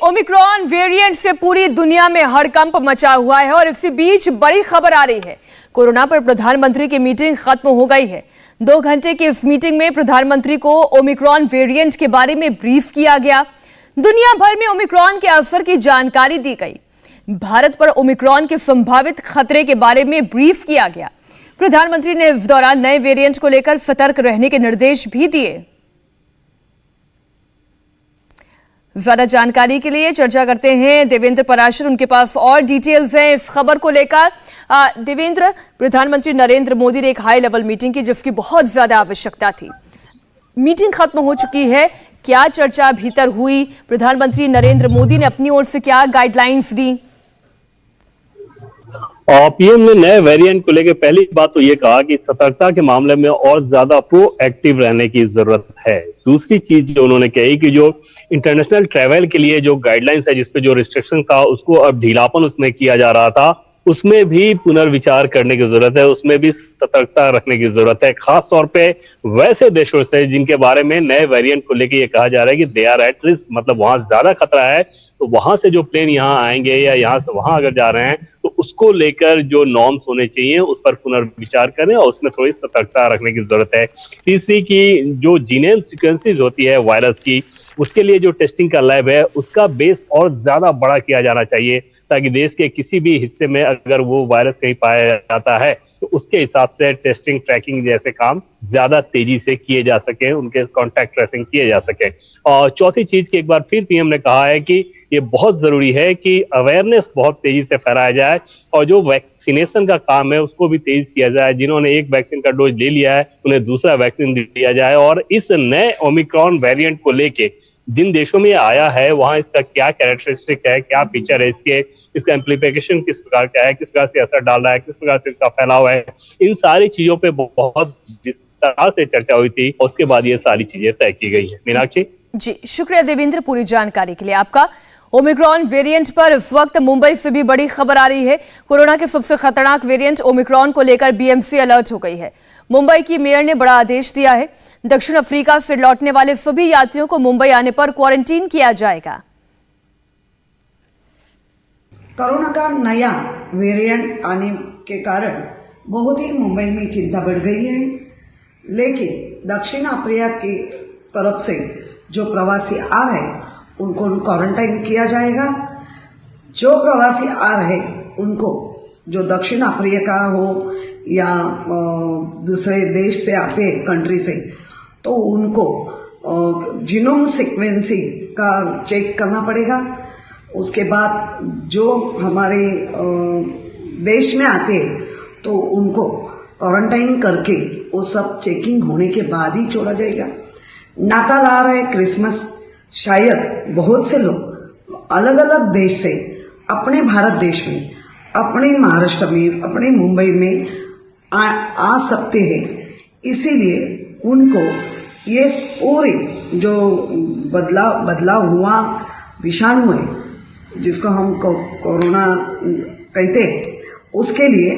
Omicron variant से पूरी दुनिया में हड़कंप मचा हुआ है और इसी बीच बड़ी खबर आ रही है। कोरोना पर प्रधानमंत्री की मीटिंग खत्म हो गई है। 2 घंटे की इस मीटिंग में प्रधानमंत्री को ओमिक्रॉन वेरिएंट के बारे में ब्रीफ किया गया। दुनिया भर में ओमिक्रॉन के असर की जानकारी दी गई। भारत पर ओमिक्रॉन के संभावित खतरे के बारे में ब्रीफ किया गया। प्रधानमंत्री ने इस दौरान नए वेरिएंट को लेकर सतर्क रहने के निर्देश भी दिए। ज्यादा जानकारी के लिए चर्चा करते हैं देवेंद्र पराशर, उनके पास और डिटेल्स हैं इस खबर को लेकर। देवेंद्र, प्रधानमंत्री नरेंद्र मोदी ने एक हाई लेवल मीटिंग की जिसकी बहुत ज्यादा आवश्यकता थी। मीटिंग खत्म हो चुकी है, क्या चर्चा भीतर हुई? प्रधानमंत्री नरेंद्र मोदी ने अपनी ओर से क्या गाइडलाइंस दी? पीएम ने नए वेरिएंट को लेकर पहली बात तो ये कहा कि सतर्कता के मामले में और ज्यादा प्रोएक्टिव रहने की जरूरत है। दूसरी चीज जो उन्होंने कही कि जो इंटरनेशनल ट्रैवल के लिए जो गाइडलाइंस है, जिसपे जो रिस्ट्रिक्शन था उसको अब ढीलापन उसमें किया जा रहा था, उसमें भी पुनर्विचार करने की जरूरत है, उसमें भी सतर्कता रखने की जरूरत है। खास तौर पे वैसे देशों से जिनके बारे में नए वेरिएंट को लेकर ये कहा जा रहा है कि दे आर एट रिस्क, मतलब वहां ज्यादा खतरा है, तो वहां से जो प्लेन यहाँ आएंगे या यहाँ से वहां अगर जा रहे हैं तो उसको लेकर जो नॉर्म्स होने चाहिए उस पर पुनर्विचार करें और उसमें थोड़ी सतर्कता रखने की जरूरत है। तीसरी की जो जीनोम सीक्वेंसेस होती है वायरस की, उसके लिए जो टेस्टिंग का लैब है उसका बेस और ज्यादा बड़ा किया जाना चाहिए, ताकि देश के किसी भी हिस्से में अगर वो वायरस कहीं पाया जाता है तो उसके हिसाब से टेस्टिंग ट्रैकिंग जैसे काम ज्यादा तेजी से किए जा सके, उनके कॉन्टैक्ट ट्रेसिंग किए जा सके। और चौथी चीज की एक बार फिर पीएम ने कहा है कि ये बहुत जरूरी है कि अवेयरनेस बहुत तेजी से फैलाया जाए और जो वैक्सीनेशन का काम है उसको भी तेज किया जाए। जिन्होंने एक वैक्सीन का डोज ले लिया है उन्हें दूसरा वैक्सीन दिया जाए। और इस नए ओमिक्रॉन वेरिएंट को लेके जिन देशों में आया है वहां इसका क्या कैरेक्टरिस्टिक है, क्या फीचर है, इसका इम्प्लीकेशन किस प्रकार का है, किस प्रकार से असर डाल रहा है, किस प्रकार से इसका फैलाव है, इन सारी चीजों पे बहुत विस्तार से चर्चा हुई थी और उसके बाद ये सारी चीजें तय की गई है। मीनाक्षी जी, शुक्रिया देवेंद्र पूरी जानकारी के लिए आपका। ओमिक्रॉन वेरिएंट पर इस वक्त मुंबई से भी बड़ी खबर आ रही है। कोरोना के सबसे खतरनाक वेरिएंट ओमिक्रॉन को लेकर बीएमसी अलर्ट हो गई है। मुंबई की मेयर ने बड़ा आदेश दिया है। दक्षिण अफ्रीका से लौटने वाले सभी यात्रियों को मुंबई आने पर क्वारंटीन किया जाएगा। कोरोना का नया वेरिएंट आने के कारण बहुत ही मुंबई में चिंता बढ़ गई है, लेकिन दक्षिण अफ्रीका की तरफ से जो प्रवासी आ रहे उनको क्वारंटाइन किया जाएगा। जो प्रवासी आ रहे उनको, जो दक्षिण अफ्रीका हो या दूसरे देश से आते हैं कंट्री से, तो उनको जीनोम सीक्वेंसिंग का चेक करना पड़ेगा। उसके बाद जो हमारे देश में आते हैं तो उनको क्वारंटाइन करके वो सब चेकिंग होने के बाद ही छोड़ा जाएगा। नाताल आ रहा है, क्रिसमस, शायद बहुत से लोग अलग अलग देश से अपने भारत देश में, अपने महाराष्ट्र में, अपने मुंबई में आ सकते हैं। इसीलिए उनको ये पूरी जो बदलाव हुआ विषाणु है, जिसको हम कोरोना कहते, उसके लिए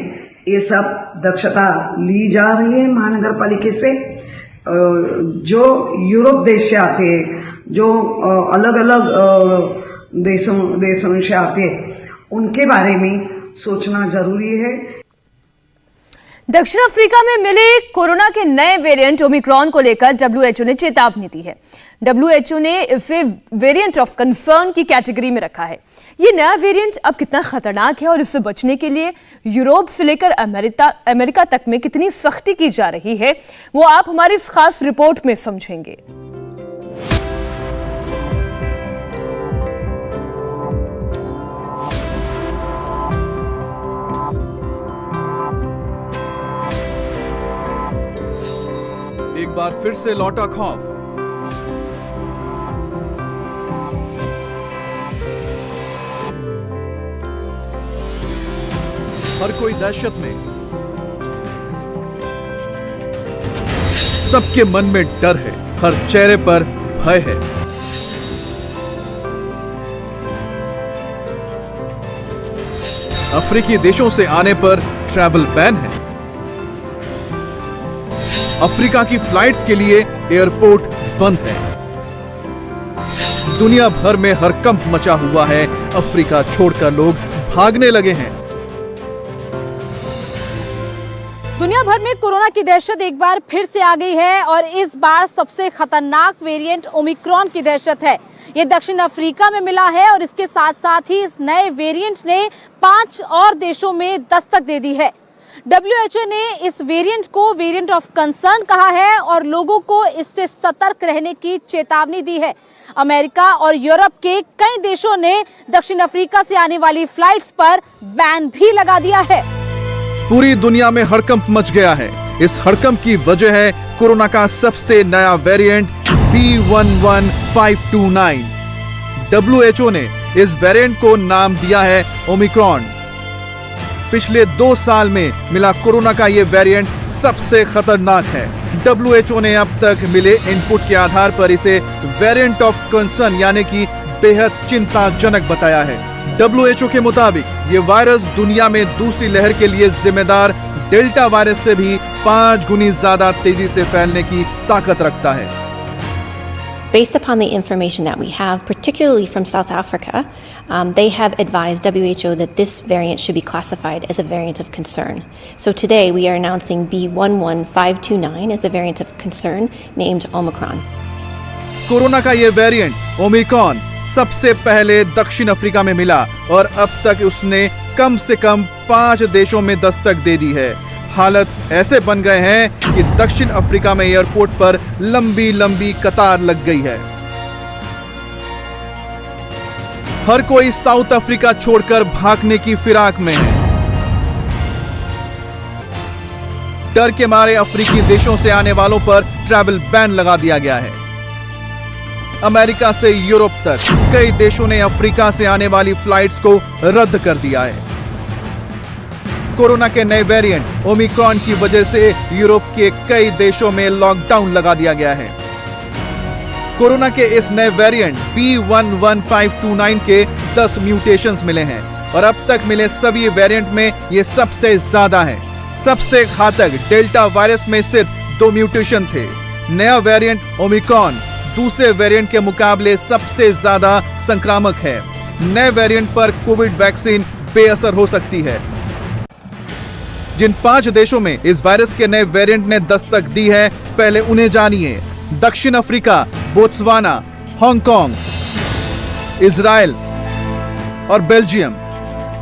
ये सब दक्षता ली जा रही है महानगर पालिका से। जो यूरोप देश से आते हैं, जो अलग अलग देशों से आते हैं, उनके बारे में सोचना जरूरी है। दक्षिण अफ्रीका में मिले कोरोना के नए वेरिएंट ओमिक्रॉन को लेकर डब्ल्यूएचओ ने चेतावनी दी है। डब्ल्यूएचओ ने इसे वेरिएंट ऑफ कंसर्न की कैटेगरी में रखा है। ये नया वेरिएंट अब कितना खतरनाक है और इससे बचने के लिए यूरोप से लेकर अमेरिका तक में कितनी सख्ती की जा रही है, वो आप हमारी इस खास रिपोर्ट में समझेंगे। एक बार फिर से लौटा खौफ। हर कोई दहशत में, सबके मन में डर है, हर चेहरे पर भय है। अफ्रीकी देशों से आने पर ट्रैवल बैन है। अफ्रीका की फ्लाइट्स के लिए एयरपोर्ट बंद है। दुनिया भर में हड़कंप मचा हुआ है। अफ्रीका छोड़कर लोग भागने लगे हैं। दुनिया भर में कोरोना की दहशत एक बार फिर से आ गई है और इस बार सबसे खतरनाक वेरिएंट ओमिक्रॉन की दहशत है। ये दक्षिण अफ्रीका में मिला है और इसके साथ साथ ही इस नए वेरिएंट ने 5 और देशों में दस्तक दे दी है। WHO ने इस वेरिएंट को वेरिएंट ऑफ कंसर्न कहा है और लोगों को इससे सतर्क रहने की चेतावनी दी है। अमेरिका और यूरोप के कई देशों ने दक्षिण अफ्रीका से आने वाली फ्लाइट्स पर बैन भी लगा दिया है। पूरी दुनिया में हड़कंप मच गया है। इस हड़कंप की वजह है कोरोना का सबसे नया वेरिएंट B11529। WHO ने इस वेरिएंट को नाम दिया है ओमिक्रॉन। पिछले 2 साल में मिला कोरोना का ये वेरिएंट सबसे खतरनाक है। WHO ने अब तक मिले इनपुट के आधार पर इसे वेरिएंट ऑफ कंसर्न यानी कि बेहद चिंताजनक बताया है। WHO के मुताबिक ये वायरस दुनिया में दूसरी लहर के लिए जिम्मेदार डेल्टा वायरस से भी 5 गुनी ज्यादा तेजी से फैलने की ताकत रखता है। Based upon the information that we have, particularly from South Africa, they have advised WHO that this variant should be classified as a variant of concern. So today we are announcing B11529 as a variant of concern named Omicron. Corona का ये variant Omicron सबसे पहले दक्षिण Africa में मिला और अब तक उसने कम से कम 5 देशों में दस्तक दे दी है। हालत ऐसे बन गए हैं कि दक्षिण अफ्रीका में एयरपोर्ट पर लंबी लंबी कतार लग गई है। हर कोई साउथ अफ्रीका छोड़कर भागने की फिराक में है। डर के मारे अफ्रीकी देशों से आने वालों पर ट्रैवल बैन लगा दिया गया है। अमेरिका से यूरोप तक कई देशों ने अफ्रीका से आने वाली फ्लाइट्स को रद्द कर दिया है। कोरोना के नए वेरिएंट ओमिक्रॉन की वजह से यूरोप के कई देशों में लॉकडाउन लगा दिया गया है। कोरोना के इस नए वेरिएंट B11529 के 10 म्यूटेशंस मिले हैं और अब तक मिले सभी वेरिएंट में ये सबसे ज्यादा है। सबसे घातक डेल्टा वायरस में सिर्फ 2 म्यूटेशन थे। नया वेरिएंट ओमिक्रॉन दूसरे वेरिएंट के मुकाबले सबसे ज्यादा संक्रामक है। नए वेरिएंट पर कोविड वैक्सीन बेअसर हो सकती है। जिन 5 देशों में इस वायरस के नए वेरिएंट ने दस्तक दी है, पहले उन्हें जानिए। दक्षिण अफ्रीका, बोत्सवाना, हांगकांग, इजराइल और बेल्जियम।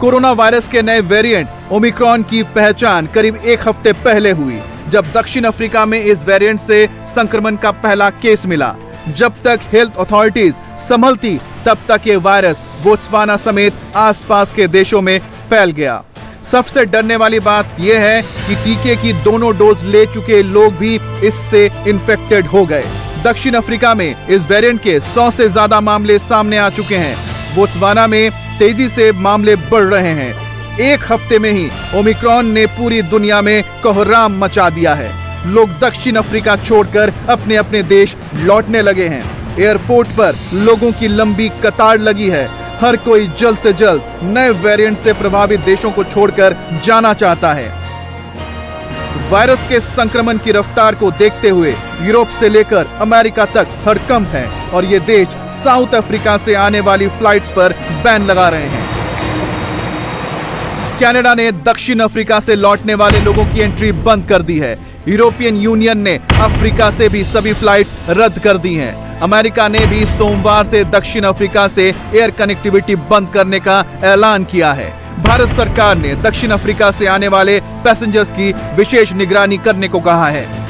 कोरोना वायरस के नए वेरिएंट ओमिक्रॉन की पहचान करीब 1 हफ्ते पहले हुई, जब दक्षिण अफ्रीका में इस वेरिएंट से संक्रमण का पहला केस मिला। जब तक हेल्थ अथॉरिटीज संभलती, तब तक ये वायरस बोत्सवाना समेत आसपास के देशों में फैल गया। सबसे डरने वाली बात यह है कि टीके की दोनों डोज ले चुके लोग भी इससे इन्फेक्टेड हो गए। दक्षिण अफ्रीका में इस वेरिएंट के 100 से ज्यादा मामले सामने आ चुके हैं। बोत्सवाना में तेजी से मामले बढ़ रहे हैं। 1 हफ्ते में ही ओमिक्रॉन ने पूरी दुनिया में कोहराम मचा दिया है। लोग दक्षिण अफ्रीका छोड़कर अपने अपने देश लौटने लगे हैं। एयरपोर्ट पर लोगों की लंबी कतार लगी है। हर कोई जल्द से जल्द नए वेरिएंट से प्रभावित देशों को छोड़कर जाना चाहता है। वायरस के संक्रमण की रफ्तार को देखते हुए यूरोप से लेकर अमेरिका तक हड़कंप है और ये देश साउथ अफ्रीका से आने वाली फ्लाइट्स पर बैन लगा रहे हैं। कनाडा ने दक्षिण अफ्रीका से लौटने वाले लोगों की एंट्री बंद कर दी है। यूरोपियन यूनियन ने अफ्रीका से भी सभी फ्लाइट्स रद्द कर दी हैं। अमेरिका ने भी सोमवार से दक्षिण अफ्रीका से एयर कनेक्टिविटी बंद करने का ऐलान किया है। भारत सरकार ने दक्षिण अफ्रीका से आने वाले पैसेंजर्स की विशेष निगरानी करने को कहा है।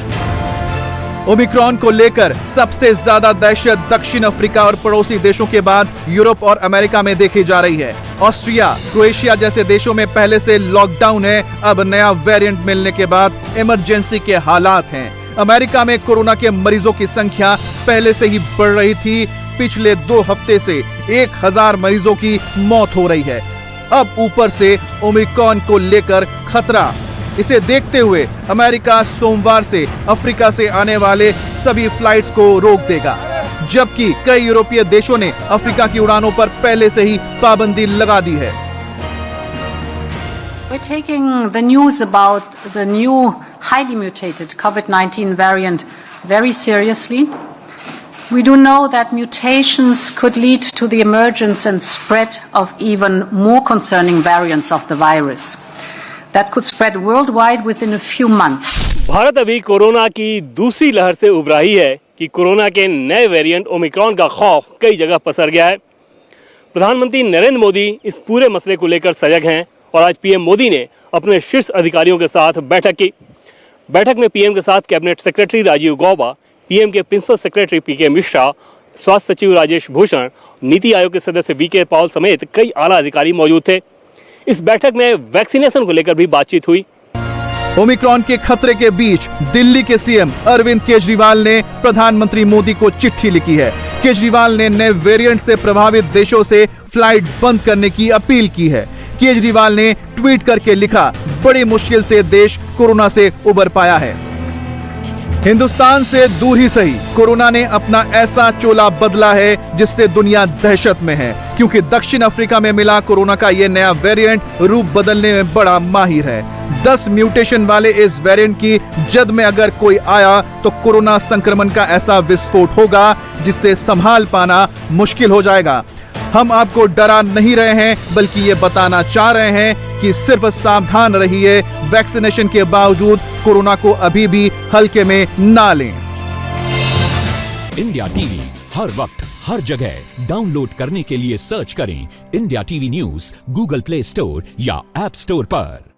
ओमिक्रॉन को लेकर सबसे ज्यादा दहशत दक्षिण अफ्रीका और पड़ोसी देशों के बाद यूरोप और अमेरिका में देखी जा रही है। ऑस्ट्रिया, क्रोएशिया जैसे देशों में पहले से लॉकडाउन है। अब नया वेरिएंट मिलने के बाद इमरजेंसी के हालात हैं। अमेरिका में कोरोना के मरीजों की संख्या पहले से ही बढ़ रही थी। पिछले 2 हफ्ते से 1000 मरीजों की मौत हो रही है। अब ऊपर से ओमिक्रॉन को लेकर खतरा। इसे देखते हुए अमेरिका सोमवार से अफ्रीका से आने वाले सभी फ्लाइट्स को रोक देगा, जबकि कई यूरोपीय देशों ने अफ्रीका की उड़ानों पर पहले से ही पाबंदी लगा दी है। We're taking the news about the new highly mutated COVID-19 variant very seriously. We do know that mutations could lead to the emergence and spread of even more concerning variants of the virus that could spread worldwide within a few months. Bharat अभी corona की दूसरी लहर से उभरा ही है कि corona के नए वेरिएंट ओमिक्रॉन का खौफ कई जगह पसर गया है। प्रधानमंत्री नरेंद्र मोदी इस पूरे मसले को लेकर सजग हैं और आज पीएम मोदी ने अपने शीर्ष अधिकारियों के साथ बैठक की। बैठक में पीएम के साथ cabinet secretary Rajiv Gauba, PM के प्रिंसिपल सेक्रेटरी पीके मिश्रा, स्वास्थ्य सचिव राजेश भूषण, नीति आयोग के सदस्य वीके पॉल समेत कई आला अधिकारी मौजूद थे। इस बैठक में वैक्सीनेशन को लेकर भी बातचीत हुई। ओमिक्रॉन के खतरे के बीच दिल्ली के सीएम अरविंद केजरीवाल ने प्रधानमंत्री मोदी को चिट्ठी लिखी है। केजरीवाल ने नए वेरिएंट से प्रभावित देशों से फ्लाइट बंद करने की अपील की है। केजरीवाल ने ट्वीट करके लिखा, बड़ी मुश्किल से देश कोरोना से उबर पाया है। हिंदुस्तान से दूर ही सही, कोरोना ने अपना ऐसा चोला बदला है जिससे दुनिया दहशत में है, क्योंकि दक्षिण अफ्रीका में मिला कोरोना का यह नया वेरिएंट रूप बदलने में बड़ा माहिर है। 10 म्यूटेशन वाले इस वेरिएंट की जद में अगर कोई आया तो कोरोना संक्रमण का ऐसा विस्फोट होगा जिससे संभाल पाना मुश्किल हो जाएगा। हम आपको डरा नहीं रहे हैं, बल्कि ये बताना चाह रहे हैं कि सिर्फ सावधान रहिए, वैक्सीनेशन के बावजूद कोरोना को अभी भी हल्के में ना लें। इंडिया टीवी हर वक्त हर जगह डाउनलोड करने के लिए सर्च करें India TV news Google play store या ऐप स्टोर पर।